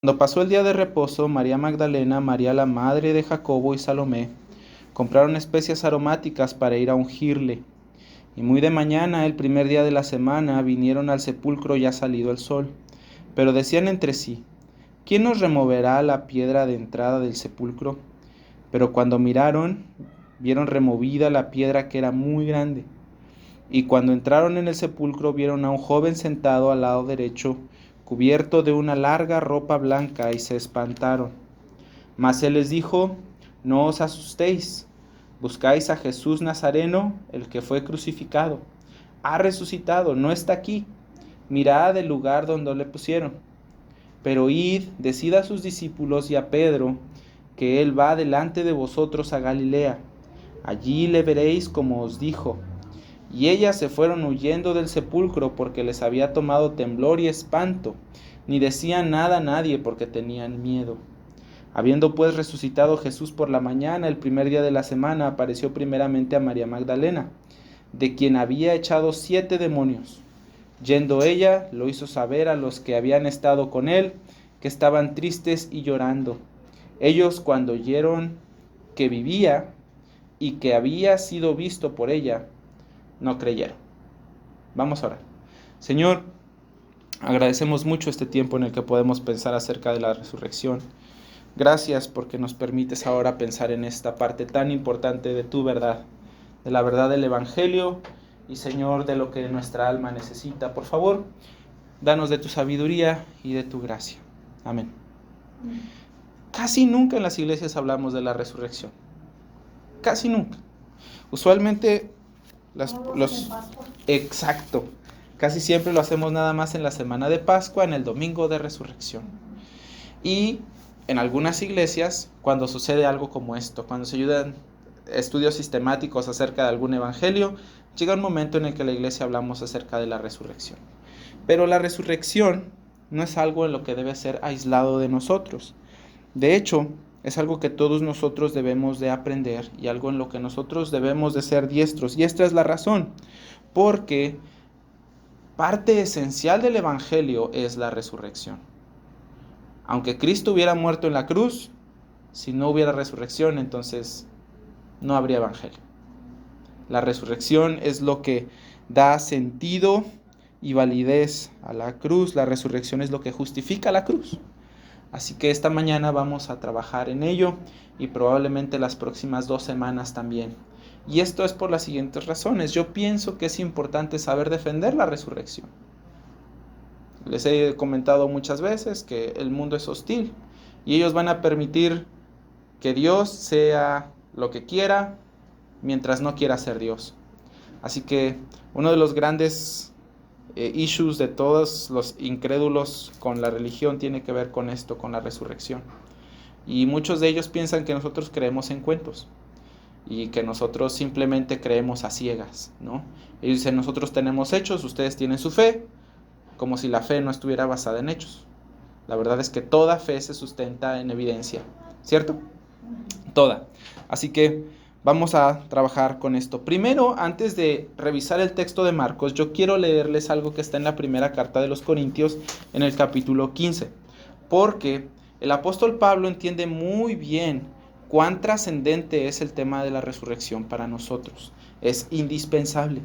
Cuando pasó el día de reposo, María Magdalena, María la madre de Jacobo y Salomé compraron especias aromáticas para ir a ungirle. Y muy de mañana, el primer día de la semana, vinieron al sepulcro ya salido el sol. Pero decían entre sí: ¿quién nos removerá la piedra de entrada del sepulcro? Pero cuando miraron, vieron removida la piedra, que era muy grande. Y cuando entraron en el sepulcro, vieron a un joven sentado al lado derecho, cubierto de una larga ropa blanca, y se espantaron. Mas él les dijo: no os asustéis, buscáis a Jesús Nazareno, el que fue crucificado. Ha resucitado, no está aquí. Mirad el lugar donde le pusieron. Pero id, decid a sus discípulos y a Pedro, que él va delante de vosotros a Galilea. Allí le veréis como os dijo. Y ellas se fueron huyendo del sepulcro, porque les había tomado temblor y espanto. Ni decían nada a nadie, porque tenían miedo. Habiendo pues resucitado Jesús por la mañana, el primer día de la semana, apareció primeramente a María Magdalena, de quien había echado 7 demonios. Yendo ella, lo hizo saber a los que habían estado con él, que estaban tristes y llorando. Ellos, cuando oyeron que vivía y que había sido visto por ella, no creyeron. Vamos a orar. Señor, agradecemos mucho este tiempo en el que podemos pensar acerca de la resurrección. Gracias porque nos permites ahora pensar en esta parte tan importante de tu verdad, de la verdad del Evangelio y, Señor, de lo que nuestra alma necesita. Por favor, danos de tu sabiduría y de tu gracia. Amén. Casi nunca en las iglesias hablamos de la resurrección. Casi nunca. Usualmente Exacto. Casi siempre lo hacemos nada más en la semana de Pascua, en el domingo de resurrección. Y en algunas iglesias, cuando sucede algo como esto, cuando se ayudan estudios sistemáticos acerca de algún evangelio, llega un momento en el que la iglesia hablamos acerca de la resurrección. Pero la resurrección no es algo en lo que debe ser aislado de nosotros. De hecho, es algo que todos nosotros debemos de aprender y algo en lo que nosotros debemos de ser diestros. Y esta es la razón, porque parte esencial del evangelio es la resurrección. Aunque Cristo hubiera muerto en la cruz, si no hubiera resurrección, entonces no habría evangelio. La resurrección es lo que da sentido y validez a la cruz. La resurrección es lo que justifica la cruz. Así que esta mañana vamos a trabajar en ello y probablemente las próximas 2 semanas también. Y esto es por las siguientes razones. Yo pienso que es importante saber defender la resurrección. Les he comentado muchas veces que el mundo es hostil y ellos van a permitir que Dios sea lo que quiera mientras no quiera ser Dios. Así que uno de los grandes issues de todos los incrédulos con la religión tiene que ver con esto, con la resurrección. Y muchos de ellos piensan que nosotros creemos en cuentos y que nosotros simplemente creemos a ciegas, ¿no? Ellos dicen: nosotros tenemos hechos, ustedes tienen su fe, como si la fe no estuviera basada en hechos. La verdad es que toda fe se sustenta en evidencia, ¿cierto? Toda. Así que vamos a trabajar con esto. Primero, antes de revisar el texto de Marcos, yo quiero leerles algo que está en la primera carta de los Corintios, en el capítulo 15, porque el apóstol Pablo entiende muy bien cuán trascendente es el tema de la resurrección para nosotros. Es indispensable.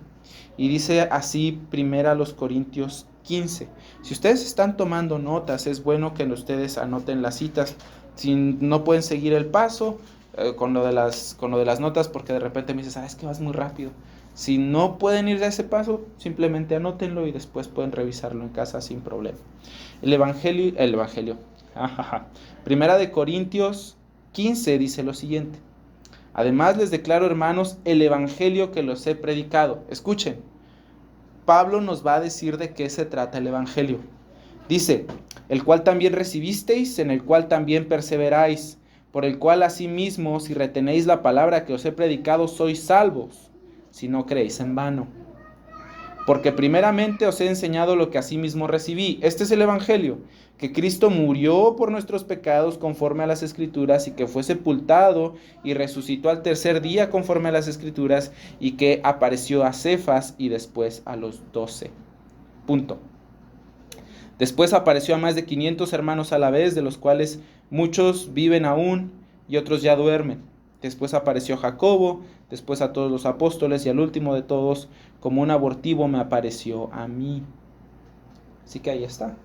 Y dice así, primera a los Corintios 15. Si ustedes están tomando notas, es bueno que ustedes anoten las citas. Si no pueden seguir el paso con lo de las notas, porque de repente me dices: es que vas muy rápido. Si no pueden ir de ese paso, simplemente anótenlo y después pueden revisarlo en casa sin problema. El Evangelio. Primera de Corintios 15 dice lo siguiente: además les declaro, hermanos, el evangelio que los he predicado. Escuchen, Pablo nos va a decir de qué se trata el evangelio. Dice: el cual también recibisteis, en el cual también perseveráis, por el cual asimismo, si retenéis la palabra que os he predicado, sois salvos, si no creéis en vano. Porque primeramente os he enseñado lo que asimismo recibí. Este es el evangelio: que Cristo murió por nuestros pecados conforme a las Escrituras, y que fue sepultado y resucitó al tercer día conforme a las Escrituras, y que apareció a Cefas y después a los 12. Punto. Después apareció a más de 500 hermanos a la vez, de los cuales muchos viven aún y otros ya duermen. Después apareció a Jacobo, después a todos los apóstoles y al último de todos, como un abortivo, me apareció a mí. Así que ahí está.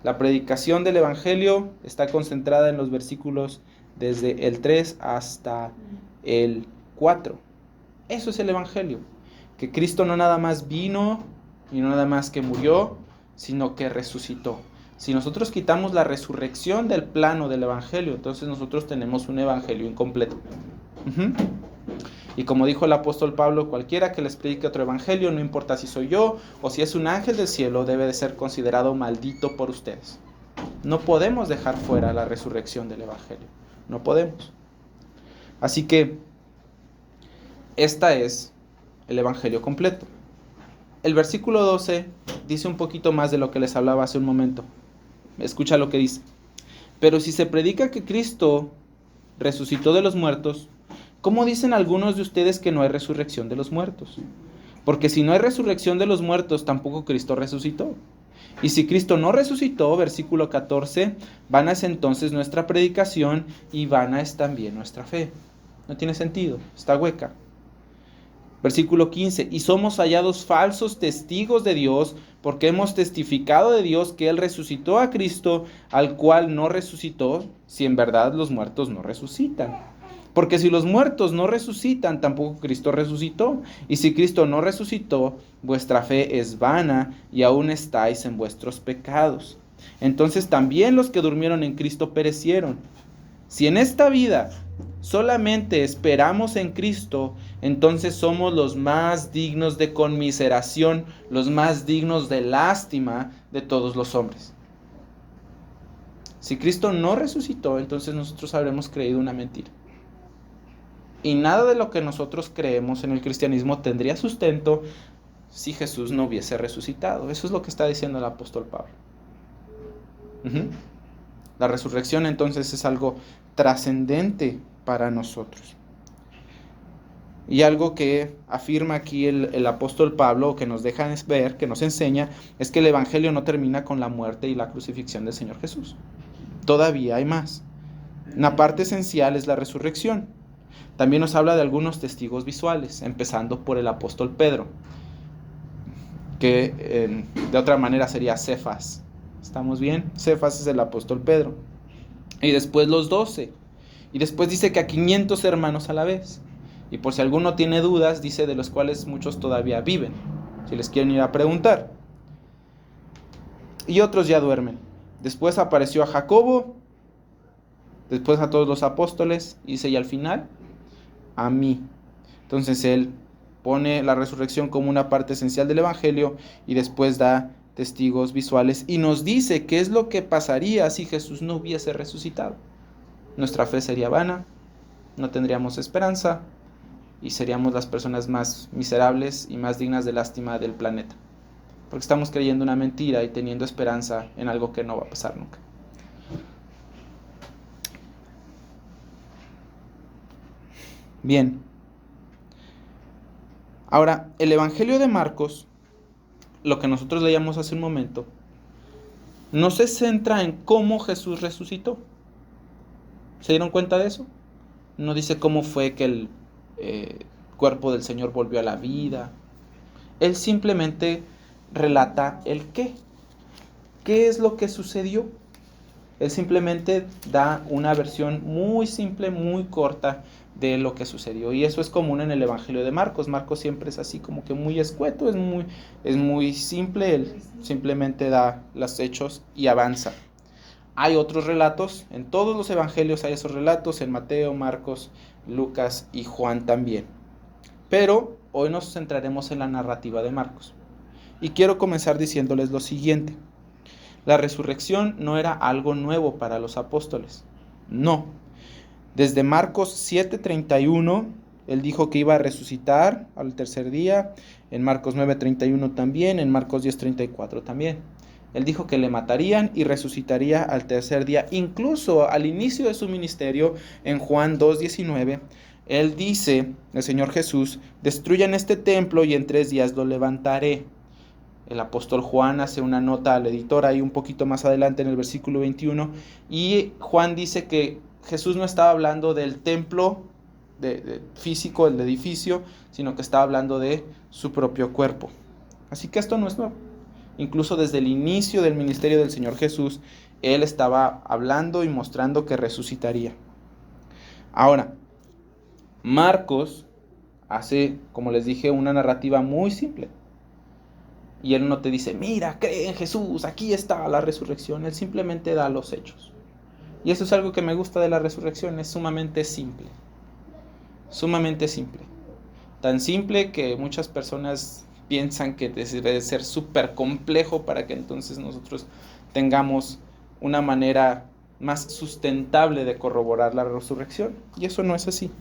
La predicación del Evangelio está concentrada en los versículos desde el 3 hasta el 4. Eso es el Evangelio. Que Cristo no nada más vino y no nada más que murió, sino que resucitó. Si nosotros quitamos la resurrección del plano del Evangelio, entonces nosotros tenemos un Evangelio incompleto. Y como dijo el apóstol Pablo, cualquiera que les predique otro evangelio, no importa si soy yo o si es un ángel del cielo, debe de ser considerado maldito por ustedes. No podemos dejar fuera la resurrección del evangelio. No podemos. Así que esta es el evangelio completo. El versículo 12 dice un poquito más de lo que les hablaba hace un momento. Escucha lo que dice. Pero si se predica que Cristo resucitó de los muertos, ¿cómo dicen algunos de ustedes que no hay resurrección de los muertos? Porque si no hay resurrección de los muertos, tampoco Cristo resucitó. Y si Cristo no resucitó, versículo 14, vana es entonces nuestra predicación y vana es también nuestra fe. No tiene sentido, está hueca. Versículo 15, y somos hallados falsos testigos de Dios, porque hemos testificado de Dios que Él resucitó a Cristo, al cual no resucitó, si en verdad los muertos no resucitan. Porque si los muertos no resucitan, tampoco Cristo resucitó. Y si Cristo no resucitó, vuestra fe es vana y aún estáis en vuestros pecados. Entonces también los que durmieron en Cristo perecieron. Si en esta vida solamente esperamos en Cristo, entonces somos los más dignos de conmiseración, los más dignos de lástima de todos los hombres. Si Cristo no resucitó, entonces nosotros habremos creído una mentira. Y nada de lo que nosotros creemos en el cristianismo tendría sustento si Jesús no hubiese resucitado. Eso es lo que está diciendo el apóstol Pablo. La resurrección entonces es algo trascendente para nosotros. Y algo que afirma aquí el apóstol Pablo, que nos deja ver, que nos enseña, es que el evangelio no termina con la muerte y la crucifixión del Señor Jesús. Todavía hay más. Una parte esencial es la resurrección. También nos habla de algunos testigos visuales, empezando por el apóstol Pedro, que de otra manera sería Cefas. ¿Estamos bien? Cefas es el apóstol Pedro. Y después los 12. Y después dice que a 500 hermanos a la vez. Y por si alguno tiene dudas, dice de los cuales muchos todavía viven, si les quieren ir a preguntar. Y otros ya duermen. Después apareció a Jacobo, después a todos los apóstoles, y dice, y al final, a mí. Entonces él pone la resurrección como una parte esencial del evangelio y después da testigos visuales y nos dice qué es lo que pasaría si Jesús no hubiese resucitado. Nuestra fe sería vana, no tendríamos esperanza y seríamos las personas más miserables y más dignas de lástima del planeta, porque estamos creyendo una mentira y teniendo esperanza en algo que no va a pasar nunca. Bien. Ahora, el Evangelio de Marcos, lo que nosotros leíamos hace un momento, no se centra en cómo Jesús resucitó. ¿Se dieron cuenta de eso? No dice cómo fue que el cuerpo del Señor volvió a la vida. Él simplemente relata el qué. ¿Qué es lo que sucedió? Él simplemente da una versión muy simple, muy corta de lo que sucedió. Y eso es común en el Evangelio de Marcos. Marcos siempre es así como que muy escueto, es muy simple. Él simplemente da los hechos y avanza. Hay otros relatos, en todos los evangelios hay esos relatos, en Mateo, Marcos, Lucas y Juan también. Pero hoy nos centraremos en la narrativa de Marcos. Y quiero comenzar diciéndoles lo siguiente. La resurrección no era algo nuevo para los apóstoles. No. Desde Marcos 7:31, él dijo que iba a resucitar al tercer día. En Marcos 9:31 también. En Marcos 10:34 también. Él dijo que le matarían y resucitaría al tercer día. Incluso al inicio de su ministerio, en Juan 2:19, él dice, el Señor Jesús, destruyan este templo y en 3 días lo levantaré. El apóstol Juan hace una nota al editor ahí un poquito más adelante en el versículo 21, y Juan dice que Jesús no estaba hablando del templo físico, el edificio, sino que estaba hablando de su propio cuerpo. Así que esto no es nuevo. Incluso desde el inicio del ministerio del Señor Jesús, Él estaba hablando y mostrando que resucitaría. Ahora, Marcos hace, como les dije, una narrativa muy simple. Y Él no te dice, mira, cree en Jesús, aquí está la resurrección. Él simplemente da los hechos. Y eso es algo que me gusta de la resurrección, es sumamente simple. Sumamente simple. Tan simple que muchas personas piensan que debe ser súper complejo para que entonces nosotros tengamos una manera más sustentable de corroborar la resurrección. Y eso no es así.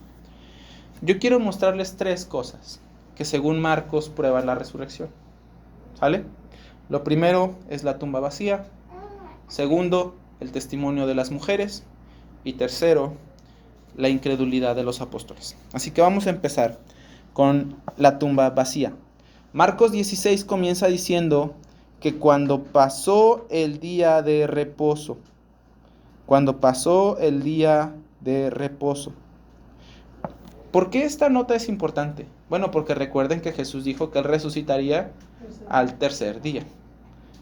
Yo quiero mostrarles 3 cosas que según Marcos prueban la resurrección. ¿Sale? Lo primero es la tumba vacía. Segundo, el testimonio de las mujeres. Y tercero, la incredulidad de los apóstoles. Así que vamos a empezar con la tumba vacía. Marcos 16 comienza diciendo que cuando pasó el día de reposo, ¿por qué esta nota es importante? Bueno, porque recuerden que Jesús dijo que Él resucitaría al tercer día.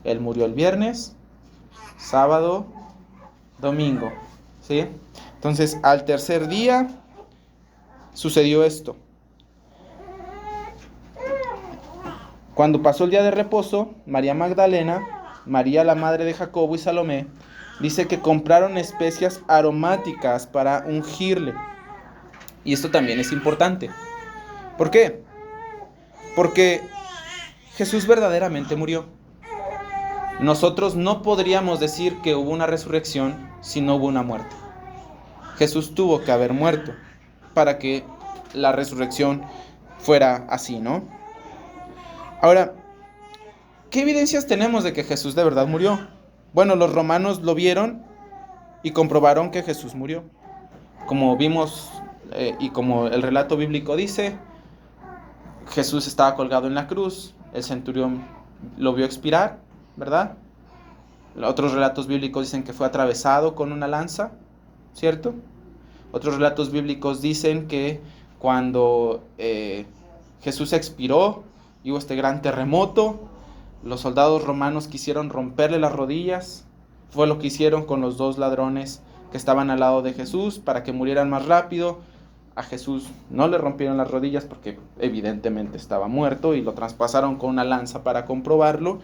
Él murió el viernes, sábado, domingo, ¿sí? Entonces, al tercer día sucedió esto. Cuando pasó el día de reposo, María Magdalena, María la madre de Jacobo y Salomé, dice que compraron especias aromáticas para ungirle. Y esto también es importante. ¿Por qué? Porque Jesús verdaderamente murió. Nosotros no podríamos decir que hubo una resurrección si no hubo una muerte. Jesús tuvo que haber muerto para que la resurrección fuera así, ¿no? Ahora, ¿qué evidencias tenemos de que Jesús de verdad murió? Bueno, los romanos lo vieron y comprobaron que Jesús murió. Como vimos y como el relato bíblico dice, Jesús estaba colgado en la cruz, el centurión lo vio expirar, ¿verdad? Otros relatos bíblicos dicen que fue atravesado con una lanza, ¿cierto? Otros relatos bíblicos dicen que cuando Jesús expiró, y hubo este gran terremoto, los soldados romanos quisieron romperle las rodillas. Fue lo que hicieron con los 2 ladrones que estaban al lado de Jesús para que murieran más rápido. A Jesús no le rompieron las rodillas porque evidentemente estaba muerto y lo traspasaron con una lanza para comprobarlo.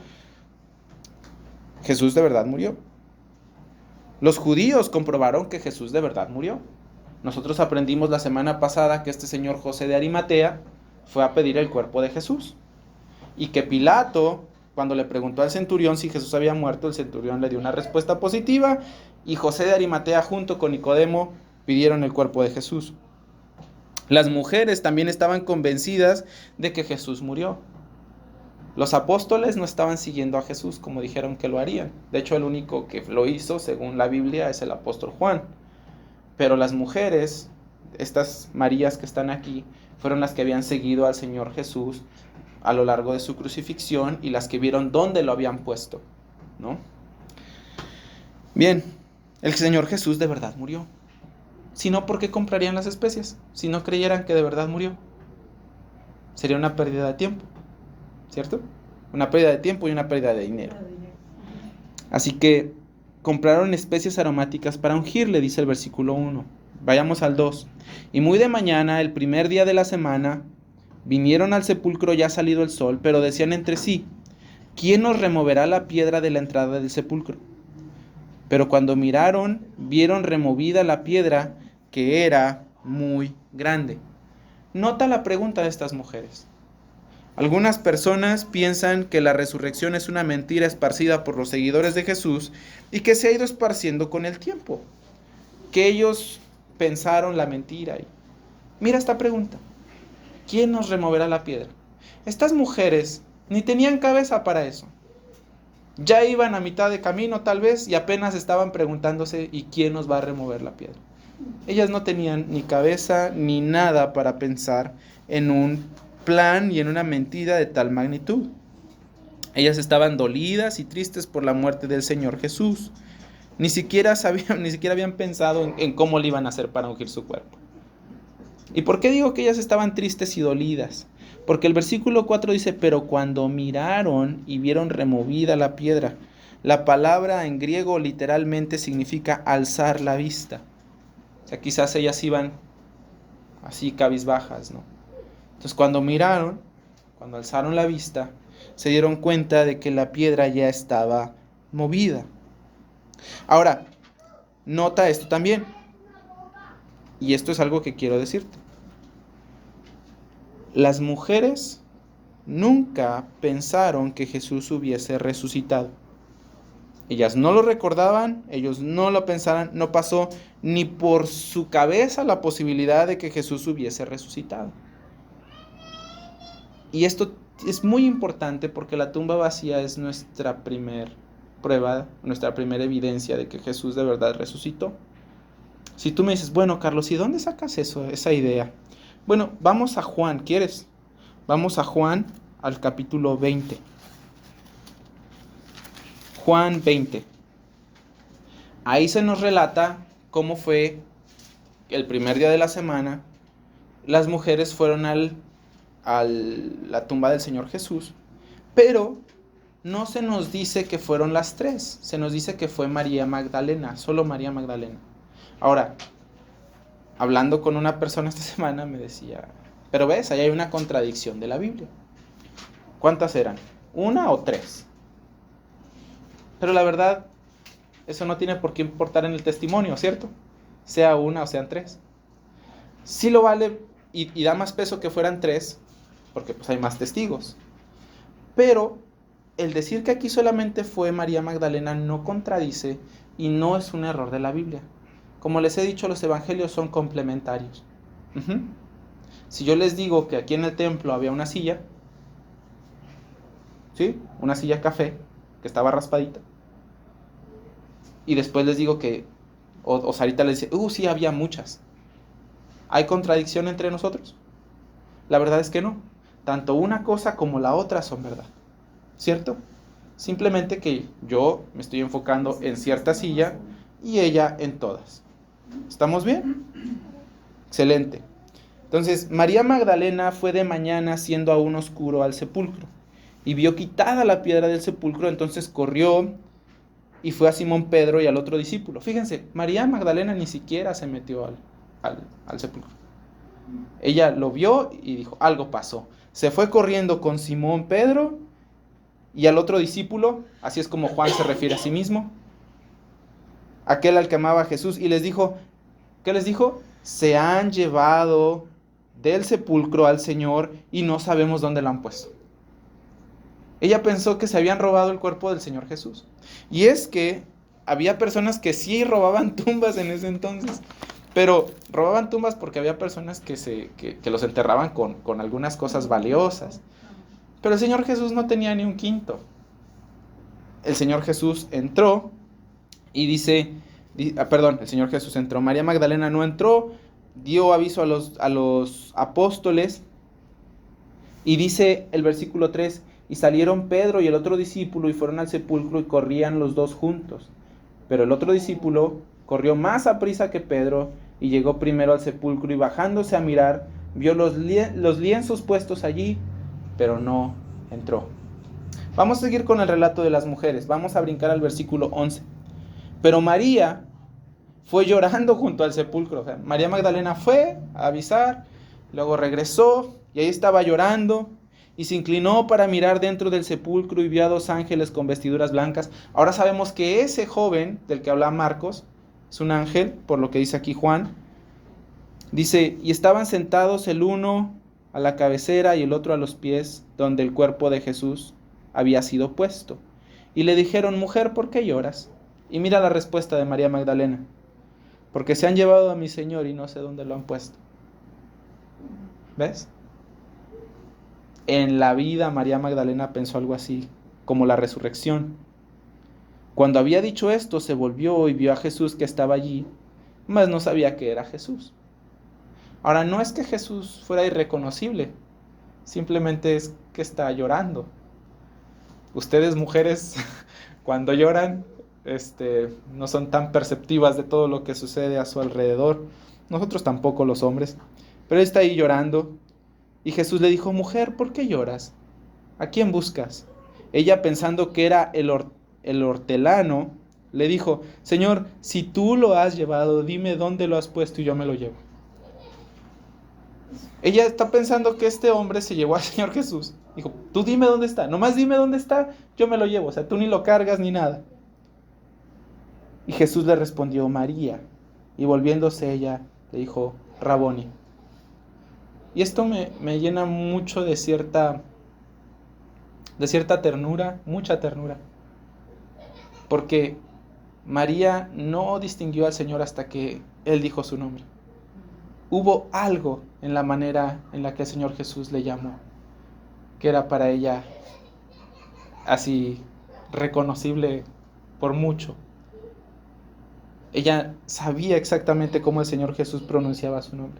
Jesús de verdad murió. Los judíos comprobaron que Jesús de verdad murió. Nosotros aprendimos la semana pasada que este señor José de Arimatea fue a pedir el cuerpo de Jesús. Y que Pilato, cuando le preguntó al centurión si Jesús había muerto, el centurión le dio una respuesta positiva. Y José de Arimatea junto con Nicodemo pidieron el cuerpo de Jesús. Las mujeres también estaban convencidas de que Jesús murió. Los apóstoles no estaban siguiendo a Jesús como dijeron que lo harían. De hecho, el único que lo hizo, según la Biblia, es el apóstol Juan. Pero las mujeres, estas Marías que están aquí, fueron las que habían seguido al Señor Jesús a lo largo de su crucifixión y las que vieron dónde lo habían puesto, ¿no? Bien, el Señor Jesús de verdad murió. Si no, ¿por qué comprarían las especias? Si no creyeran que de verdad murió. Sería una pérdida de tiempo, ¿cierto? Una pérdida de tiempo y una pérdida de dinero. Así que compraron especias aromáticas para ungirle, dice el versículo 1. Vayamos al 2. Y muy de mañana, el primer día de la semana, vinieron al sepulcro ya salido el sol, pero decían entre sí, ¿quién nos removerá la piedra de la entrada del sepulcro? Pero cuando miraron, vieron removida la piedra, que era muy grande. Nota la pregunta de estas mujeres. Algunas personas piensan que la resurrección es una mentira esparcida por los seguidores de Jesús y que se ha ido esparciendo con el tiempo. Que ellos pensaron la mentira. Mira esta pregunta. ¿Quién nos removerá la piedra? Estas mujeres ni tenían cabeza para eso. Ya iban a mitad de camino tal vez y apenas estaban preguntándose ¿y quién nos va a remover la piedra? Ellas no tenían ni cabeza ni nada para pensar en un plan y en una mentira de tal magnitud. Ellas estaban dolidas y tristes por la muerte del Señor Jesús. Ni siquiera habían pensado en cómo le iban a hacer para ungir su cuerpo. ¿Y por qué digo que ellas estaban tristes y dolidas? Porque el versículo 4 dice, pero cuando miraron y vieron removida la piedra, la palabra en griego literalmente significa alzar la vista. O sea, quizás ellas iban así cabizbajas, ¿no? Entonces cuando miraron, cuando alzaron la vista, se dieron cuenta de que la piedra ya estaba movida. Ahora, nota esto también. Y esto es algo que quiero decirte. Las mujeres nunca pensaron que Jesús hubiese resucitado. Ellas no lo recordaban, ellos no lo pensaban, no pasó ni por su cabeza la posibilidad de que Jesús hubiese resucitado. Y esto es muy importante porque la tumba vacía es nuestra primer prueba, nuestra primera evidencia de que Jesús de verdad resucitó. Si tú me dices, bueno, Carlos, ¿y dónde sacas esa idea? Bueno, vamos a Juan, ¿quieres? Vamos a Juan, al capítulo 20. Juan 20. Ahí se nos relata cómo fue el primer día de la semana. Las mujeres fueron a la tumba del Señor Jesús, pero no se nos dice que fueron las tres, se nos dice que fue María Magdalena, solo María Magdalena. Ahora, hablando con una persona esta semana me decía, pero ves, ahí hay una contradicción de la Biblia. ¿Cuántas eran? ¿Una o tres? Pero la verdad, eso no tiene por qué importar en el testimonio, ¿cierto? Sea una o sean tres. Sí lo vale y da más peso que fueran tres, porque pues hay más testigos. Pero el decir que aquí solamente fue María Magdalena no contradice y no es un error de la Biblia. Como les he dicho, los evangelios son complementarios. Si yo les digo que aquí en el templo había una silla, ¿sí? Una silla café, que estaba raspadita, y después les digo que, o Sarita les dice, sí, había muchas. ¿Hay contradicción entre nosotros? La verdad es que no. Tanto una cosa como la otra son verdad, ¿cierto? Simplemente que yo me estoy enfocando en cierta silla y ella en todas. ¿Estamos bien? Excelente. Entonces, María Magdalena fue de mañana, siendo aún oscuro, al sepulcro, y vio quitada la piedra del sepulcro. Entonces corrió y fue a Simón Pedro y al otro discípulo. Fíjense, María Magdalena ni siquiera se metió al sepulcro. Ella lo vio y dijo, algo pasó. Se fue corriendo con Simón Pedro y al otro discípulo, así es como Juan se refiere a sí mismo, aquel al que amaba a Jesús, y les dijo, ¿qué les dijo? Se han llevado del sepulcro al Señor y no sabemos dónde lo han puesto. Ella pensó que se habían robado el cuerpo del Señor Jesús. Y es que había personas que sí robaban tumbas en ese entonces, pero robaban tumbas porque había personas que los enterraban con algunas cosas valiosas. Pero el Señor Jesús no tenía ni un quinto. El Señor Jesús entró y el Señor Jesús entró. María Magdalena no entró, dio aviso a los apóstoles y dice el versículo 3, y salieron Pedro y el otro discípulo y fueron al sepulcro y corrían los dos juntos. Pero el otro discípulo corrió más aprisa que Pedro y llegó primero al sepulcro y bajándose a mirar, vio los lienzos puestos allí, pero no entró. Vamos a seguir con el relato de las mujeres. Vamos a brincar al versículo 11. Pero María fue llorando junto al sepulcro. O sea, María Magdalena fue a avisar, luego regresó y ahí estaba llorando y se inclinó para mirar dentro del sepulcro y vio a dos ángeles con vestiduras blancas. Ahora sabemos que ese joven del que habla Marcos es un ángel, por lo que dice aquí Juan. Dice, y estaban sentados el uno a la cabecera y el otro a los pies, donde el cuerpo de Jesús había sido puesto. Y le dijeron, mujer, ¿por qué lloras? Y mira la respuesta de María Magdalena, porque se han llevado a mi Señor y no sé dónde lo han puesto. ¿Ves? En la vida María Magdalena pensó algo así, como la resurrección. Cuando había dicho esto, se volvió y vio a Jesús que estaba allí, mas no sabía que era Jesús. Ahora, no es que Jesús fuera irreconocible, simplemente es que está llorando. Ustedes, mujeres, cuando lloran, no son tan perceptivas de todo lo que sucede a su alrededor. Nosotros tampoco, los hombres. Pero él está ahí llorando. Y Jesús le dijo: mujer, ¿por qué lloras? ¿A quién buscas? Ella, pensando que era el hortelano, le dijo: Señor, si tú lo has llevado, dime dónde lo has puesto y yo me lo llevo. Ella está pensando que este hombre se llevó al Señor Jesús. Dijo: tú dime dónde está, nomás dime dónde está, yo me lo llevo. O sea, tú ni lo cargas ni nada. Y Jesús le respondió: María. Y volviéndose ella, le dijo: Raboni. Y esto me llena mucho de cierta ternura, mucha ternura. Porque María no distinguió al Señor hasta que Él dijo su nombre. Hubo algo en la manera en la que el Señor Jesús le llamó, que era para ella así reconocible por mucho. Ella sabía exactamente cómo el Señor Jesús pronunciaba su nombre.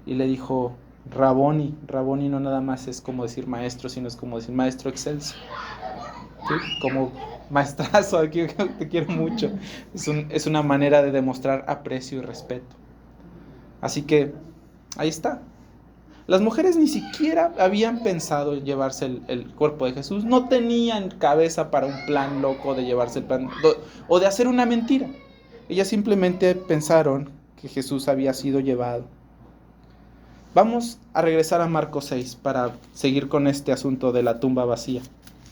Y le dijo: Raboni. Raboni no nada más es como decir maestro, sino es como decir maestro excelso. ¿Sí? Como maestrazo, aquí te quiero mucho. Es una manera de demostrar aprecio y respeto. Así que ahí está. Las mujeres ni siquiera habían pensado en llevarse el cuerpo de Jesús. No tenían cabeza para un plan loco de llevarse el plan o de hacer una mentira. Ellas simplemente pensaron que Jesús había sido llevado. Vamos a regresar a Marcos 6 para seguir con este asunto de la tumba vacía.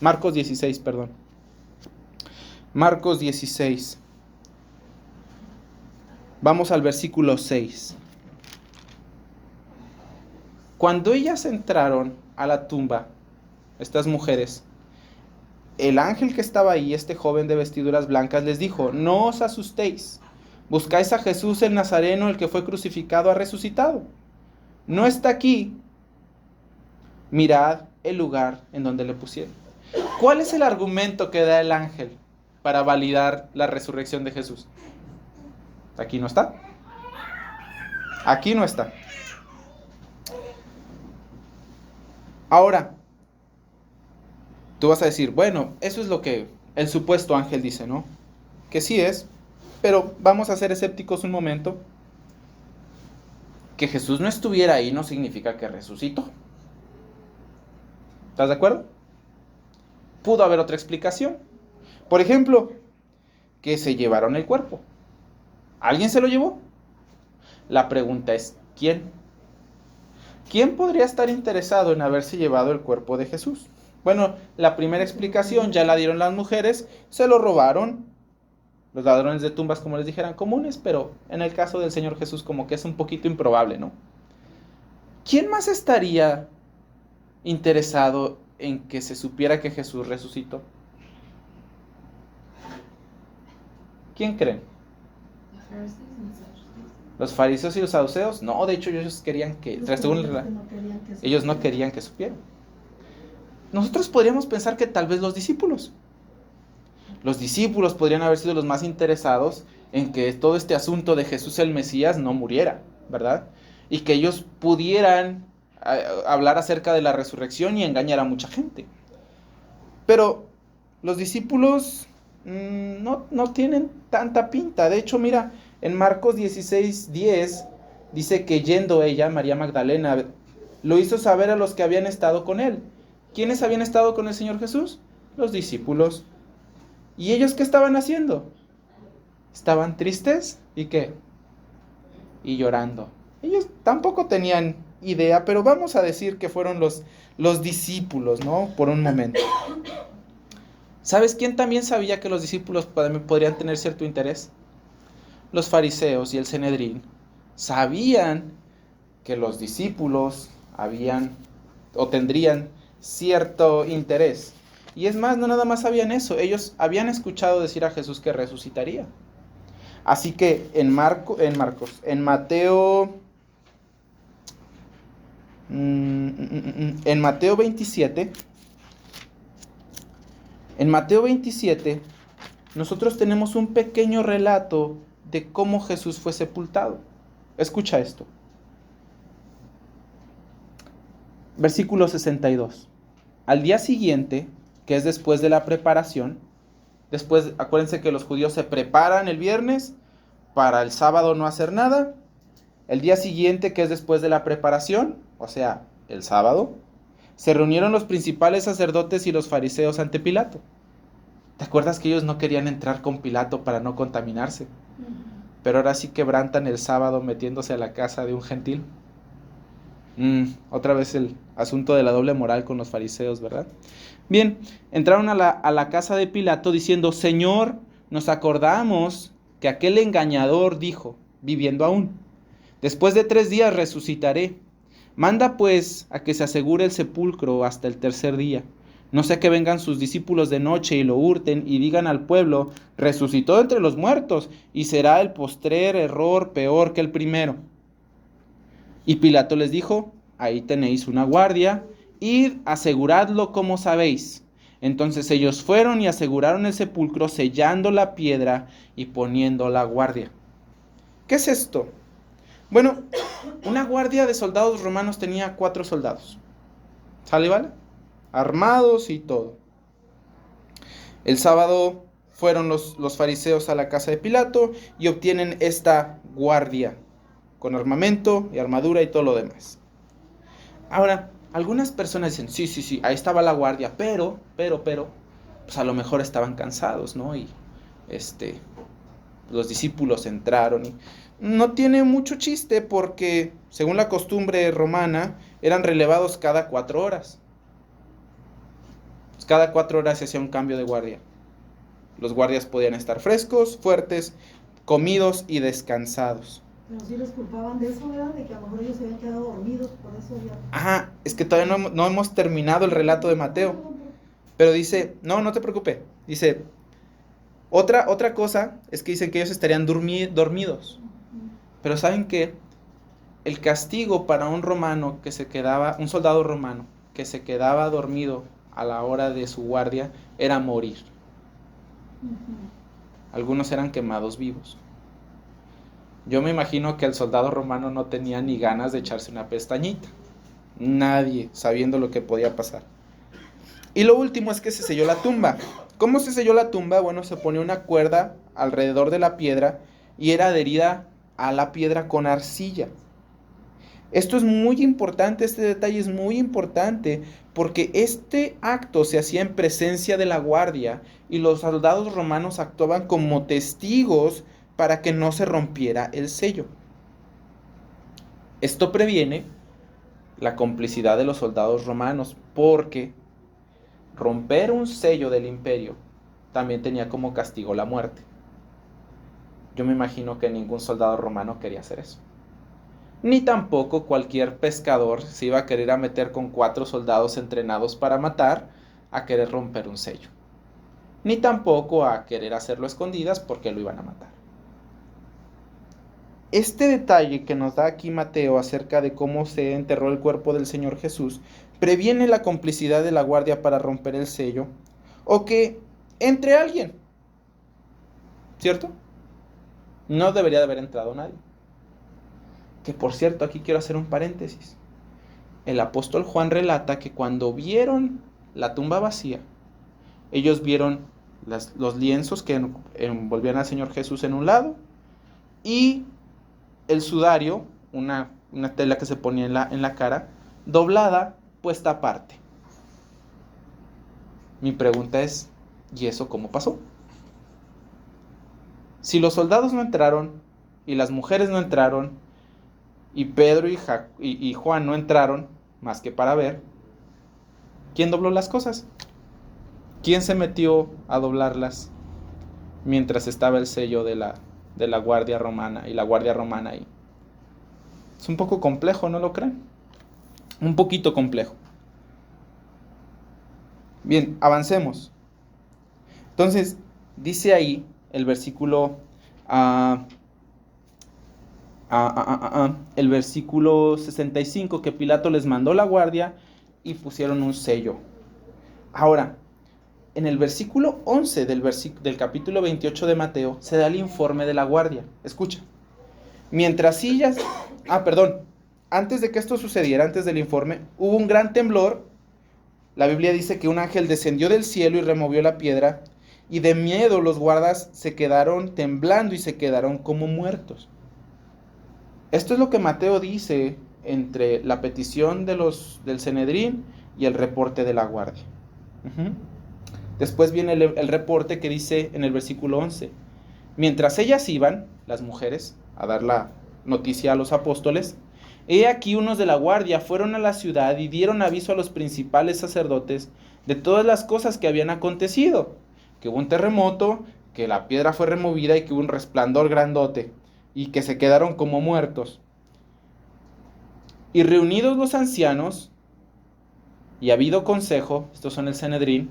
Marcos 16, perdón. Marcos 16. Vamos al versículo 6. Cuando ellas entraron a la tumba, estas mujeres, el ángel que estaba ahí, este joven de vestiduras blancas, les dijo: no os asustéis, buscáis a Jesús el Nazareno, el que fue crucificado, ha resucitado. No está aquí, mirad el lugar en donde le pusieron. ¿Cuál es el argumento que da el ángel para validar la resurrección de Jesús? Aquí no está. Aquí no está. Ahora, tú vas a decir: bueno, eso es lo que el supuesto ángel dice, ¿no? Que sí es, pero vamos a ser escépticos un momento. Que Jesús no estuviera ahí no significa que resucitó. ¿Estás de acuerdo? Pudo haber otra explicación. Por ejemplo, que se llevaron el cuerpo. ¿Alguien se lo llevó? La pregunta es: ¿quién? ¿Quién podría estar interesado en haberse llevado el cuerpo de Jesús? Bueno, la primera explicación ya la dieron las mujeres, se lo robaron. Los ladrones de tumbas, como les dijeran, comunes, pero en el caso del Señor Jesús como que es un poquito improbable, ¿no? ¿Quién más estaría interesado en que se supiera que Jesús resucitó? ¿Quién creen? ¿Los fariseos y los saduceos? No, de hecho ellos querían que, ellos no querían que supieran. Nosotros podríamos pensar que tal vez los discípulos podrían haber sido los más interesados en que todo este asunto de Jesús el Mesías no muriera, ¿verdad? Y que ellos pudieran hablar acerca de la resurrección y engañar a mucha gente. Pero los discípulos no tienen tanta pinta. De hecho, mira, en Marcos 16:10 dice que yendo ella, María Magdalena, lo hizo saber a los que habían estado con él. ¿Quiénes habían estado con el Señor Jesús? Los discípulos. ¿Y ellos qué estaban haciendo? ¿Estaban tristes? ¿Y qué? Y llorando. Ellos tampoco tenían idea, pero vamos a decir que fueron los discípulos, ¿no? Por un momento. ¿Sabes quién también sabía que los discípulos podrían tener cierto interés? Los fariseos y el Sanedrín sabían que los discípulos habían o tendrían cierto interés. Y es más, no nada más sabían eso, ellos habían escuchado decir a Jesús que resucitaría. Así que en Mateo 27, nosotros tenemos un pequeño relato de cómo Jesús fue sepultado. Escucha esto. Versículo 62. Al día siguiente, que es después de la preparación. Después, acuérdense que los judíos se preparan el viernes para el sábado no hacer nada. El día siguiente, que es después de la preparación, o sea, el sábado, se reunieron los principales sacerdotes y los fariseos ante Pilato. ¿Te acuerdas que ellos no querían entrar con Pilato para no contaminarse? Pero ahora sí quebrantan el sábado metiéndose a la casa de un gentil. Otra vez el asunto de la doble moral con los fariseos, ¿verdad? Bien, entraron a la casa de Pilato diciendo: Señor, nos acordamos que aquel engañador dijo, viviendo aún: después de 3 días resucitaré. Manda pues a que se asegure el sepulcro hasta el tercer día. No sea que vengan sus discípulos de noche y lo hurten y digan al pueblo: resucitó entre los muertos, y será el postrer error peor que el primero. Y Pilato les dijo: ahí tenéis una guardia, id, aseguradlo como sabéis. Entonces ellos fueron y aseguraron el sepulcro, sellando la piedra y poniendo la guardia. ¿Qué es esto? Bueno, una guardia de soldados romanos tenía 4 soldados. ¿Sale, vale? Armados y todo. El sábado fueron los fariseos a la casa de Pilato y obtienen esta guardia con armamento y armadura y todo lo demás. Ahora, algunas personas dicen: sí, ahí estaba la guardia, pero, pues a lo mejor estaban cansados, ¿no? Y los discípulos entraron y no tiene mucho chiste porque, según la costumbre romana, eran relevados cada 4 horas. Pues cada 4 horas se hacía un cambio de guardia. Los guardias podían estar frescos, fuertes, comidos y descansados. Pero sí los culpaban de eso, ¿verdad? De que a lo mejor ellos se habían quedado dormidos, por eso ya... Ajá, es que todavía no hemos terminado el relato de Mateo. Pero dice, no te preocupes, dice, otra cosa es que dicen que ellos estarían dormidos. Pero ¿saben qué? El castigo para un soldado romano que se quedaba dormido a la hora de su guardia era morir. Algunos eran quemados vivos. Yo me imagino que el soldado romano no tenía ni ganas de echarse una pestañita. Nadie, sabiendo lo que podía pasar. Y lo último es que se selló la tumba. ¿Cómo se selló la tumba? Bueno, se ponía una cuerda alrededor de la piedra y era adherida a la piedra con arcilla. Esto es muy importante, este detalle es muy importante, porque este acto se hacía en presencia de la guardia y los soldados romanos actuaban como testigos para que no se rompiera el sello. Esto previene la complicidad de los soldados romanos, porque romper un sello del imperio también tenía como castigo la muerte. Yo me imagino que ningún soldado romano quería hacer eso. Ni tampoco cualquier pescador se iba a querer meter con 4 soldados entrenados para matar a querer romper un sello. Ni tampoco a querer hacerlo a escondidas porque lo iban a matar. Este detalle que nos da aquí Mateo acerca de cómo se enterró el cuerpo del Señor Jesús previene la complicidad de la guardia para romper el sello, o que entre alguien, ¿cierto? No debería de haber entrado nadie. Que por cierto, aquí quiero hacer un paréntesis. El apóstol Juan relata que cuando vieron la tumba vacía, ellos vieron los lienzos que envolvían al Señor Jesús en un lado y el sudario, una tela que se ponía en la cara, doblada, puesta aparte. Mi pregunta es, ¿y eso cómo pasó? Si los soldados no entraron y las mujeres no entraron y Pedro y Juan no entraron más que para ver, ¿quién dobló las cosas? ¿Quién se metió a doblarlas mientras estaba el sello de la guardia romana y la guardia romana ahí? Es un poco complejo, ¿no lo creen? Un poquito complejo. Bien, avancemos. Entonces, dice ahí el versículo el versículo 65 que Pilato les mandó la guardia y pusieron un sello. Ahora, en el versículo 11 del capítulo 28 de Mateo se da el informe de la guardia. Escucha. Mientras sillas... antes de que esto sucediera, antes del informe, hubo un gran temblor La Biblia dice que un ángel descendió del cielo y removió la piedra, y de miedo los guardas se quedaron temblando y se quedaron como muertos. Esto es lo que Mateo dice entre la petición del Sanedrín y el reporte de la guardia. Después viene el reporte que dice en el versículo 11: mientras ellas iban, las mujeres, a dar la noticia a los apóstoles, he aquí unos de la guardia fueron a la ciudad y dieron aviso a los principales sacerdotes de todas las cosas que habían acontecido, que hubo un terremoto, que la piedra fue removida y que hubo un resplandor grandote, y que se quedaron como muertos. Y reunidos los ancianos, y habido consejo, estos son el Sanedrín,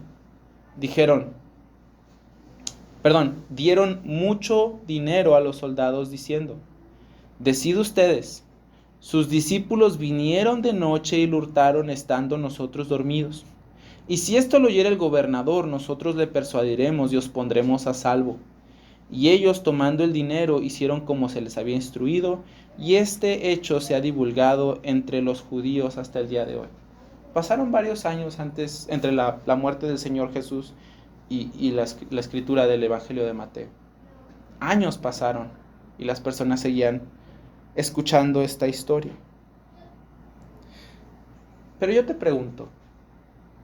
dieron mucho dinero a los soldados diciendo: decid ustedes, sus discípulos vinieron de noche y lo hurtaron estando nosotros dormidos. Y si esto lo oyera el gobernador, nosotros le persuadiremos y os pondremos a salvo. Y ellos, tomando el dinero, hicieron como se les había instruido, y este hecho se ha divulgado entre los judíos hasta el día de hoy. Pasaron varios años antes, entre la muerte del Señor Jesús y la escritura del Evangelio de Mateo. Años pasaron y las personas seguían escuchando esta historia. Pero yo te pregunto,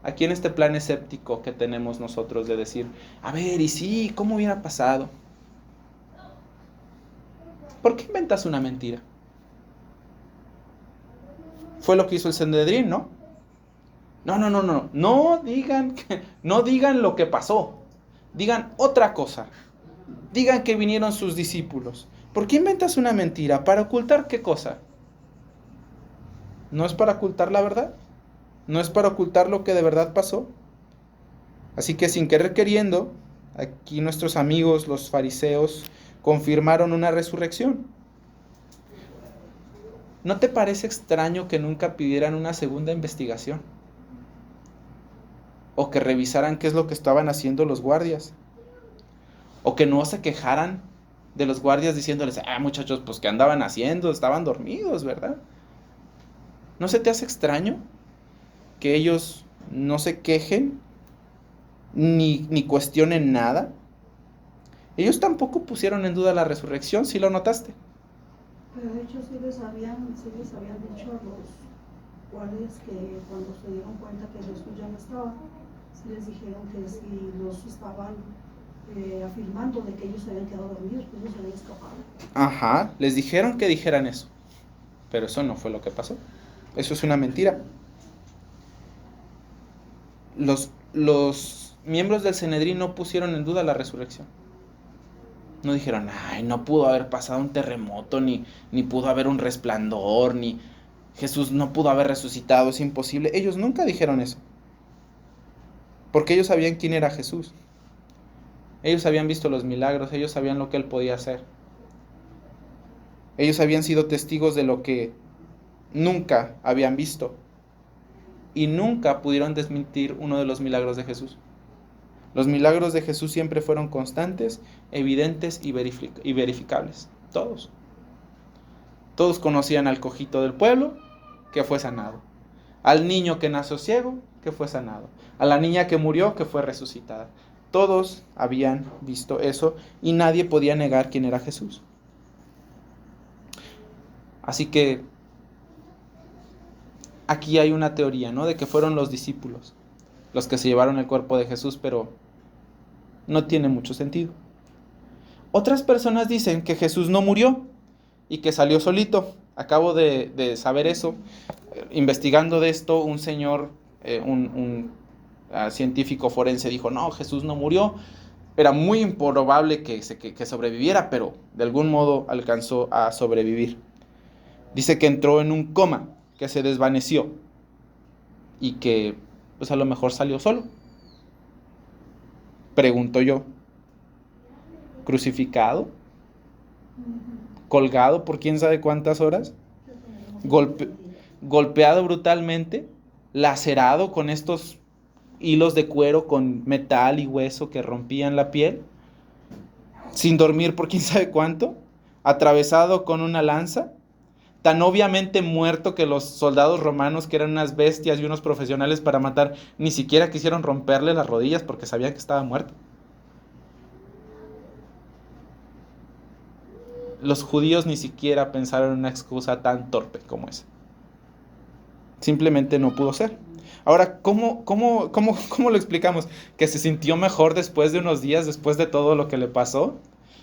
aquí en este plan escéptico que tenemos nosotros de decir, a ver, ¿y sí? ¿Cómo hubiera pasado? ¿Por qué inventas una mentira? Fue lo que hizo el Sanedrín, ¿no? No digan lo que pasó. Digan otra cosa. Digan que vinieron sus discípulos. ¿Por qué inventas una mentira? ¿Para ocultar qué cosa? ¿No es para ocultar la verdad? ¿No es para ocultar lo que de verdad pasó? Así que sin querer queriendo, aquí nuestros amigos, los fariseos, confirmaron una resurrección. ¿No te parece extraño que nunca pidieran una segunda investigación? O que revisaran qué es lo que estaban haciendo los guardias. O que no se quejaran de los guardias diciéndoles, muchachos, pues ¿qué andaban haciendo? Estaban dormidos, ¿verdad? ¿No se te hace extraño que ellos no se quejen ni cuestionen nada? Ellos tampoco pusieron en duda la resurrección, ¿sí lo notaste? Pero de hecho sí les habían dicho a los guardias que cuando se dieron cuenta que Jesús ya no estaba, sí les dijeron que si los estaban afirmando de que ellos se habían quedado dormidos, pues ellos se habían escapado. Ajá, les dijeron que dijeran eso, pero eso no fue lo que pasó. Eso es una mentira. Los miembros del Sanedrín no pusieron en duda la resurrección. No dijeron, no pudo haber pasado un terremoto, ni pudo haber un resplandor, ni Jesús no pudo haber resucitado, es imposible. Ellos nunca dijeron eso. Porque ellos sabían quién era Jesús. Ellos habían visto los milagros, ellos sabían lo que Él podía hacer. Ellos habían sido testigos de lo que nunca habían visto. Y nunca pudieron desmentir uno de los milagros de Jesús. Los milagros de Jesús siempre fueron constantes, evidentes y verificables. Todos. Todos conocían al cojito del pueblo, que fue sanado. Al niño que nació ciego, que fue sanado. A la niña que murió, que fue resucitada. Todos habían visto eso y nadie podía negar quién era Jesús. Así que aquí hay una teoría, ¿no? De que fueron los discípulos los que se llevaron el cuerpo de Jesús, pero no tiene mucho sentido. Otras personas dicen que Jesús no murió y que salió solito. Acabo de saber eso. Investigando de esto, un señor, un científico forense dijo, no, Jesús no murió. Era muy improbable que sobreviviera, pero de algún modo alcanzó a sobrevivir. Dice que entró en un coma, que se desvaneció y que pues a lo mejor salió solo. Pregunto yo, ¿crucificado? ¿Colgado por quién sabe cuántas horas? ¿Golpeado brutalmente? ¿Lacerado con estos hilos de cuero con metal y hueso que rompían la piel? ¿Sin dormir por quién sabe cuánto? ¿Atravesado con una lanza? tan obviamente muerto que los soldados romanos, que eran unas bestias y unos profesionales para matar, ni siquiera quisieron romperle las rodillas porque sabían que estaba muerto. Los judíos ni siquiera pensaron en una excusa tan torpe como esa. Simplemente no pudo ser. Ahora, ¿cómo lo explicamos? ¿Que se sintió mejor después de unos días, después de todo lo que le pasó?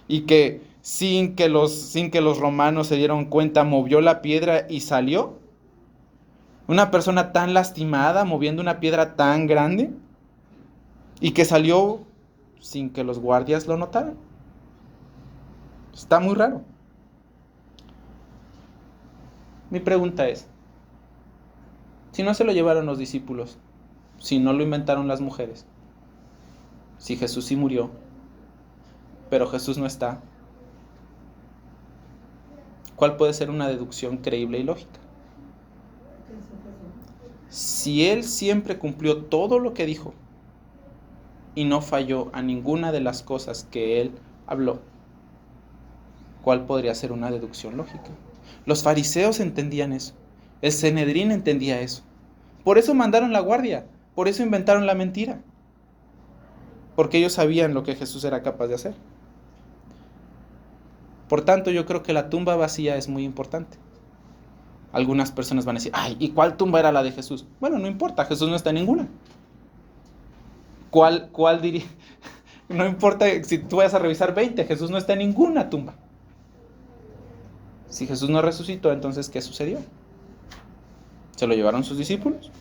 Y que sin que los romanos se dieron cuenta, movió la piedra y salió. Una persona tan lastimada, moviendo una piedra tan grande, y que salió sin que los guardias lo notaran. Está muy raro. Mi pregunta es, si no se lo llevaron los discípulos, si no lo inventaron las mujeres, si Jesús sí murió, pero Jesús no está, ¿cuál puede ser una deducción creíble y lógica? Si Él siempre cumplió todo lo que dijo y no falló a ninguna de las cosas que Él habló, ¿cuál podría ser una deducción lógica? Los fariseos entendían eso, el Sanedrín entendía eso. Por eso mandaron la guardia, por eso inventaron la mentira, porque ellos sabían lo que Jesús era capaz de hacer. Por tanto, yo creo que la tumba vacía es muy importante. Algunas personas van a decir, ay, ¿y cuál tumba era la de Jesús? Bueno, no importa, Jesús no está en ninguna. ¿Cuál diría? No importa si tú vayas a revisar 20, Jesús no está en ninguna tumba. Si Jesús no resucitó, entonces, ¿qué sucedió? ¿Se lo llevaron sus discípulos?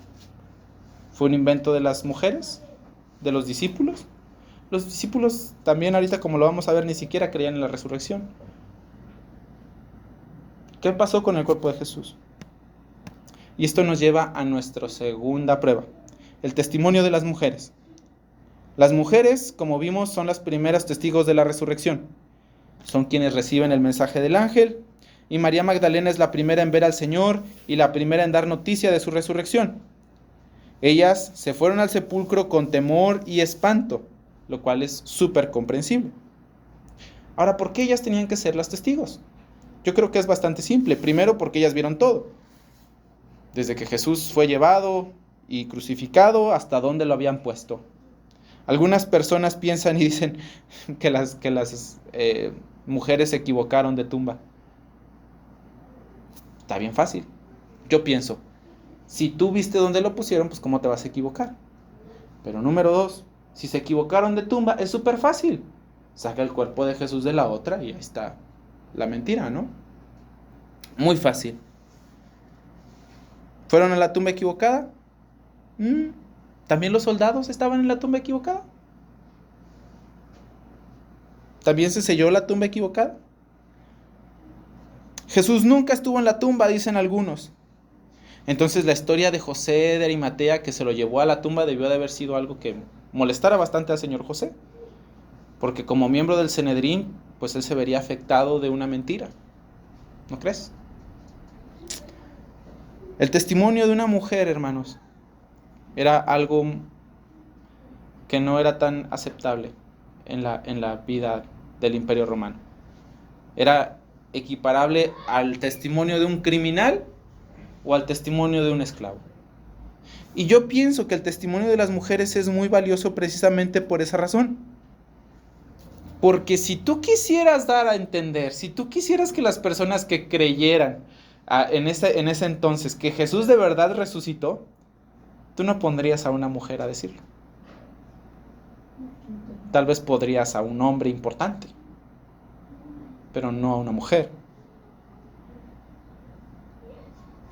¿Fue un invento de las mujeres? ¿De los discípulos? Los discípulos también ahorita, como lo vamos a ver, ni siquiera creían en la resurrección. ¿Qué pasó con el cuerpo de Jesús? Y esto nos lleva a nuestra segunda prueba, el testimonio de las mujeres. Las mujeres, como vimos, son las primeras testigos de la resurrección. Son quienes reciben el mensaje del ángel, y María Magdalena es la primera en ver al Señor y la primera en dar noticia de su resurrección. Ellas se fueron al sepulcro con temor y espanto, lo cual es súper comprensible. Ahora, ¿por qué ellas tenían que ser las testigos? Yo creo que es bastante simple. Primero, porque ellas vieron todo. Desde que Jesús fue llevado y crucificado hasta dónde lo habían puesto. Algunas personas piensan y dicen que las mujeres se equivocaron de tumba. Está bien fácil. Yo pienso, si tú viste dónde lo pusieron, pues ¿cómo te vas a equivocar? Pero número 2, si se equivocaron de tumba, es súper fácil. Saca el cuerpo de Jesús de la otra y ahí está la mentira, ¿no? Muy fácil. ¿Fueron a la tumba equivocada? ¿También los soldados estaban en la tumba equivocada? ¿También se selló la tumba equivocada? Jesús nunca estuvo en la tumba, dicen algunos. Entonces la historia de José de Arimatea, que se lo llevó a la tumba, debió de haber sido algo que molestara bastante al señor José. Porque como miembro del Sanedrín, pues él se vería afectado de una mentira. ¿No crees? El testimonio de una mujer, hermanos, era algo que no era tan aceptable en la vida del Imperio Romano. Era equiparable al testimonio de un criminal o al testimonio de un esclavo. Y yo pienso que el testimonio de las mujeres es muy valioso precisamente por esa razón. Porque si tú quisieras dar a entender, si tú quisieras que las personas que creyeran en ese entonces que Jesús de verdad resucitó, tú no pondrías a una mujer a decirlo. Tal vez podrías a un hombre importante, pero no a una mujer.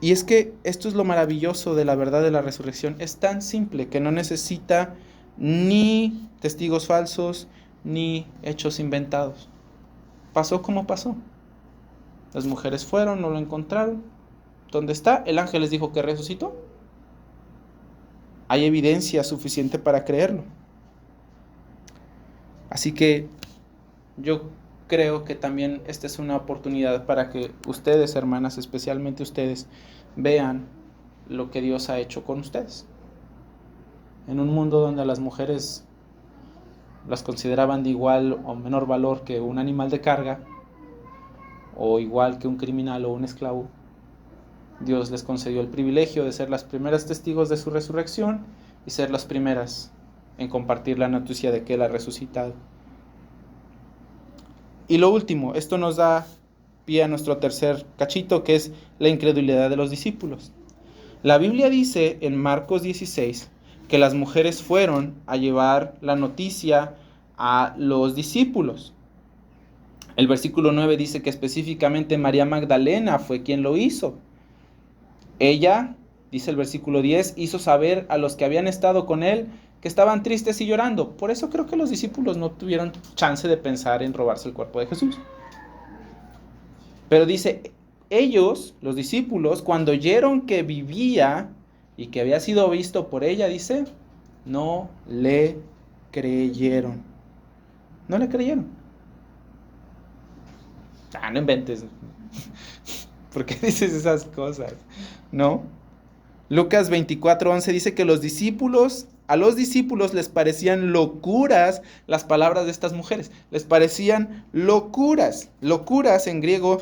Y es que esto es lo maravilloso de la verdad de la resurrección. Es tan simple que no necesita ni testigos falsos, ni hechos inventados. Pasó como pasó. Las mujeres fueron, no lo encontraron. ¿Dónde está? El ángel les dijo que resucitó. Hay evidencia suficiente para creerlo. Así que yo creo que también esta es una oportunidad para que ustedes, hermanas, especialmente ustedes, vean lo que Dios ha hecho con ustedes. En un mundo donde a las mujeres las consideraban de igual o menor valor que un animal de carga, o igual que un criminal o un esclavo, Dios les concedió el privilegio de ser las primeras testigos de su resurrección y ser las primeras en compartir la noticia de que Él ha resucitado. Y lo último, esto nos da pie a nuestro tercer cachito, que es la incredulidad de los discípulos. La Biblia dice en Marcos 16 que las mujeres fueron a llevar la noticia a los discípulos. El versículo 9 dice que específicamente María Magdalena fue quien lo hizo. Ella, dice el versículo 10, hizo saber a los que habían estado con él que estaban tristes y llorando. Por eso creo que los discípulos no tuvieron chance de pensar en robarse el cuerpo de Jesús. Pero dice, ellos, los discípulos, cuando oyeron que vivía y que había sido visto por ella, dice, no le creyeron. No le creyeron. No inventes. ¿Por qué dices esas cosas? ¿No? Lucas 24:11 dice que a los discípulos les parecían locuras las palabras de estas mujeres. Les parecían locuras. Locuras en griego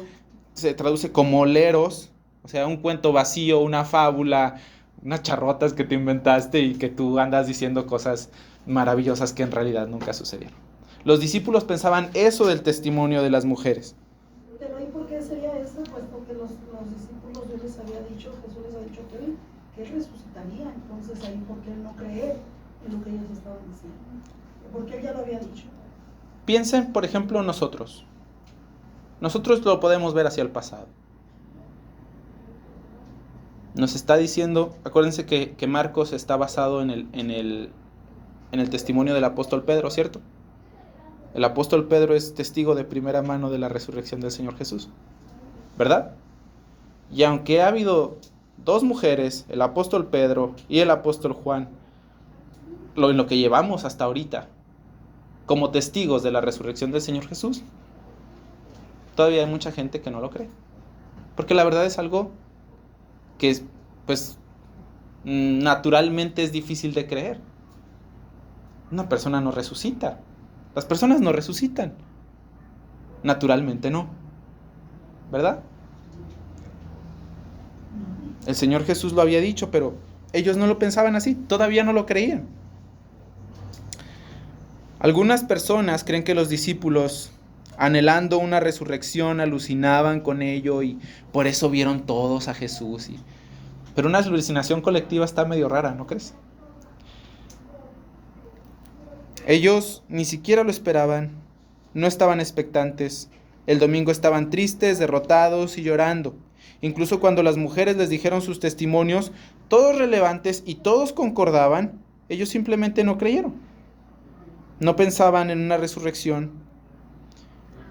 se traduce como leros, o sea, un cuento vacío, una fábula, unas charrotas que te inventaste y que tú andas diciendo cosas maravillosas que en realidad nunca sucedieron. Los discípulos pensaban eso del testimonio de las mujeres. Pero ¿y por qué sería eso? Pues porque los discípulos Jesús les había dicho que él resucitaría. Entonces ahí, ¿por qué no creer en lo que ellos estaban diciendo? Porque él ya lo había dicho. Piensen, por ejemplo, nosotros. Nosotros lo podemos ver hacia el pasado. Nos está diciendo, acuérdense que Marcos está basado en el testimonio del apóstol Pedro, ¿cierto? El apóstol Pedro es testigo de primera mano de la resurrección del Señor Jesús, ¿verdad? Y aunque ha habido dos mujeres, el apóstol Pedro y el apóstol Juan, en lo que llevamos hasta ahorita, como testigos de la resurrección del Señor Jesús, todavía hay mucha gente que no lo cree. Porque la verdad es algo que, pues, naturalmente es difícil de creer. Una persona no resucita. Las personas no resucitan. Naturalmente no. ¿Verdad? El Señor Jesús lo había dicho, pero ellos no lo pensaban así. Todavía no lo creían. Algunas personas creen que los discípulos, anhelando una resurrección, alucinaban con ello y por eso vieron todos a Jesús. Pero una alucinación colectiva está medio rara, ¿no crees? Ellos ni siquiera lo esperaban, no estaban expectantes. El domingo estaban tristes, derrotados y llorando. Incluso cuando las mujeres les dijeron sus testimonios, todos relevantes y todos concordaban, ellos simplemente no creyeron. No pensaban en una resurrección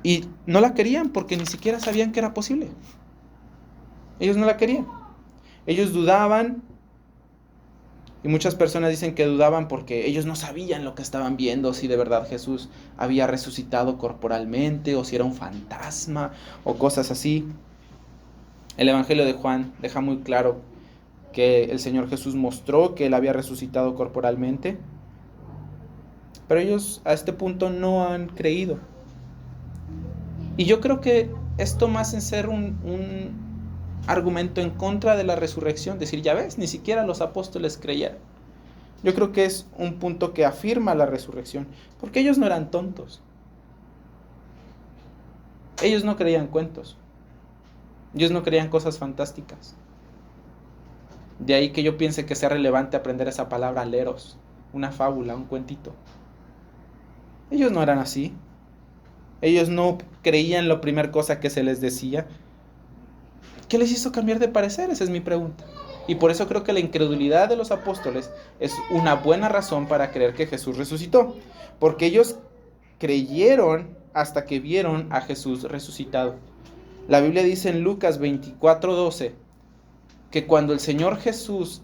y no la querían porque ni siquiera sabían que era posible. Ellos no la querían. Ellos dudaban. Y muchas personas dicen que dudaban porque ellos no sabían lo que estaban viendo, si de verdad Jesús había resucitado corporalmente o si era un fantasma o cosas así. El Evangelio de Juan deja muy claro que el Señor Jesús mostró que Él había resucitado corporalmente, pero ellos a este punto no han creído. Y yo creo que esto más en ser un argumento en contra de la resurrección, decir, ya ves, ni siquiera los apóstoles creyeron. Yo creo que es un punto que afirma la resurrección, porque ellos no eran tontos. Ellos no creían cuentos. Ellos no creían cosas fantásticas. De ahí que yo piense que sea relevante aprender esa palabra leros, una fábula, un cuentito. Ellos no eran así. Ellos no creían la primera cosa que se les decía. ¿Qué les hizo cambiar de parecer? Esa es mi pregunta. Y por eso creo que la incredulidad de los apóstoles es una buena razón para creer que Jesús resucitó. Porque ellos creyeron hasta que vieron a Jesús resucitado. La Biblia dice en Lucas 24:12 que cuando el Señor Jesús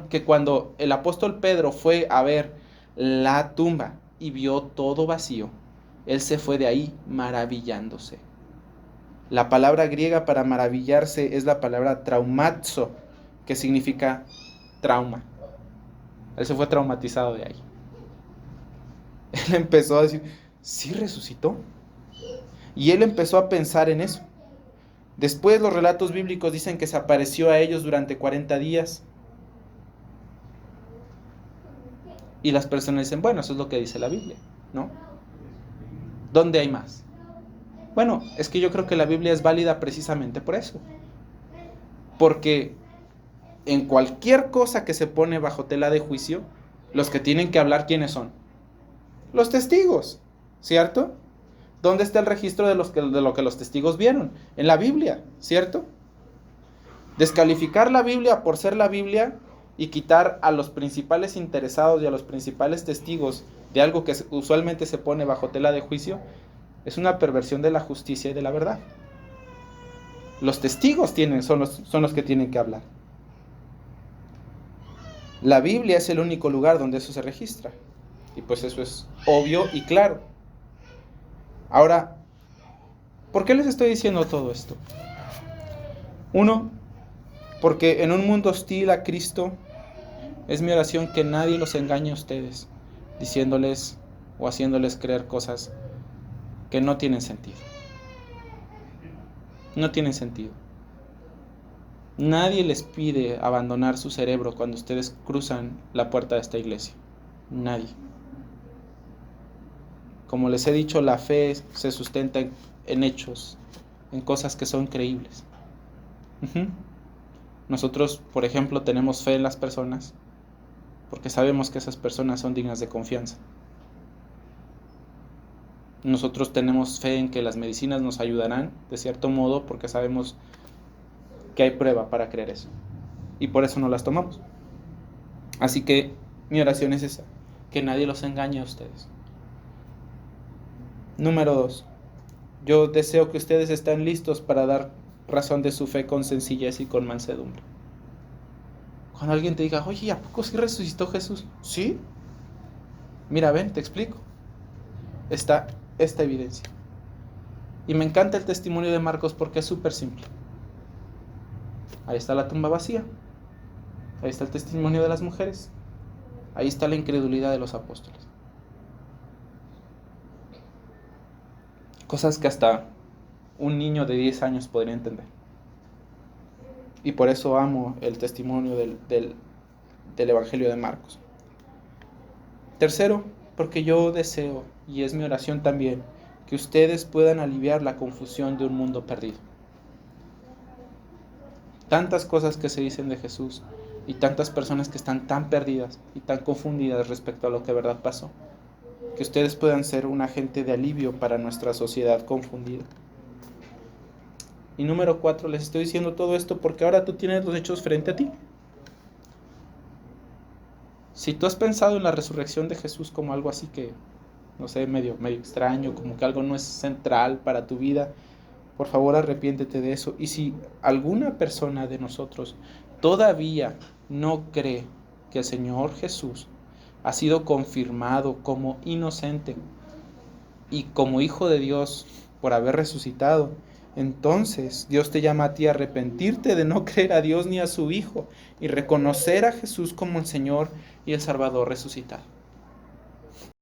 que cuando el apóstol Pedro fue a ver la tumba y vio todo vacío, él se fue de ahí maravillándose. La palabra griega para maravillarse es la palabra traumazo, que significa trauma. Él se fue traumatizado de ahí. Él empezó a decir, ¿sí resucitó? Y él empezó a pensar en eso. Después los relatos bíblicos dicen que se apareció a ellos durante 40 días. Y las personas dicen, bueno, eso es lo que dice la Biblia, ¿no? ¿Dónde hay más? Bueno, es que yo creo que la Biblia es válida precisamente por eso. Porque en cualquier cosa que se pone bajo tela de juicio, los que tienen que hablar, ¿quiénes son? Los testigos, ¿cierto? ¿Dónde está el registro de lo que los testigos vieron? En la Biblia, ¿cierto? Descalificar la Biblia por ser la Biblia y quitar a los principales interesados y a los principales testigos de algo que usualmente se pone bajo tela de juicio es una perversión de la justicia y de la verdad. Los testigos son los que tienen que hablar. La Biblia es el único lugar donde eso se registra. Y pues eso es obvio y claro. Ahora, ¿por qué les estoy diciendo todo esto? Uno, porque en un mundo hostil a Cristo, es mi oración que nadie los engañe a ustedes, diciéndoles o haciéndoles creer cosas que no tienen sentido. No tienen sentido. Nadie les pide abandonar su cerebro cuando ustedes cruzan la puerta de esta iglesia. Nadie. Como les he dicho, la fe se sustenta en hechos, en cosas que son creíbles. Nosotros, por ejemplo, tenemos fe en las personas porque sabemos que esas personas son dignas de confianza. Nosotros tenemos fe en que las medicinas nos ayudarán de cierto modo porque sabemos que hay prueba para creer eso. Y por eso no las tomamos. Así que mi oración es esa, que nadie los engañe a ustedes. Número 2. Yo deseo que ustedes estén listos para dar razón de su fe con sencillez y con mansedumbre. Cuando alguien te diga, oye, ¿a poco sí resucitó Jesús? ¿Sí? Mira, ven, te explico. Está esta evidencia. Y me encanta el testimonio de Marcos porque es súper simple. Ahí está la tumba vacía. Ahí está el testimonio de las mujeres. Ahí está la incredulidad de los apóstoles. Cosas que hasta un niño de 10 años podría entender. Y por eso amo el testimonio del Evangelio de Marcos. Tercero, porque yo deseo, y es mi oración también, que ustedes puedan aliviar la confusión de un mundo perdido. Tantas cosas que se dicen de Jesús y tantas personas que están tan perdidas y tan confundidas respecto a lo que de verdad pasó. Que ustedes puedan ser un agente de alivio para nuestra sociedad confundida. Y número 4, les estoy diciendo todo esto porque ahora tú tienes los hechos frente a ti. Si tú has pensado en la resurrección de Jesús como algo así que, no sé, medio extraño, como que algo no es central para tu vida, por favor arrepiéntete de eso. Y si alguna persona de nosotros todavía no cree que el Señor Jesús ha sido confirmado como inocente y como Hijo de Dios por haber resucitado, entonces Dios te llama a ti a arrepentirte de no creer a Dios ni a su Hijo y reconocer a Jesús como el Señor y el Salvador resucitado.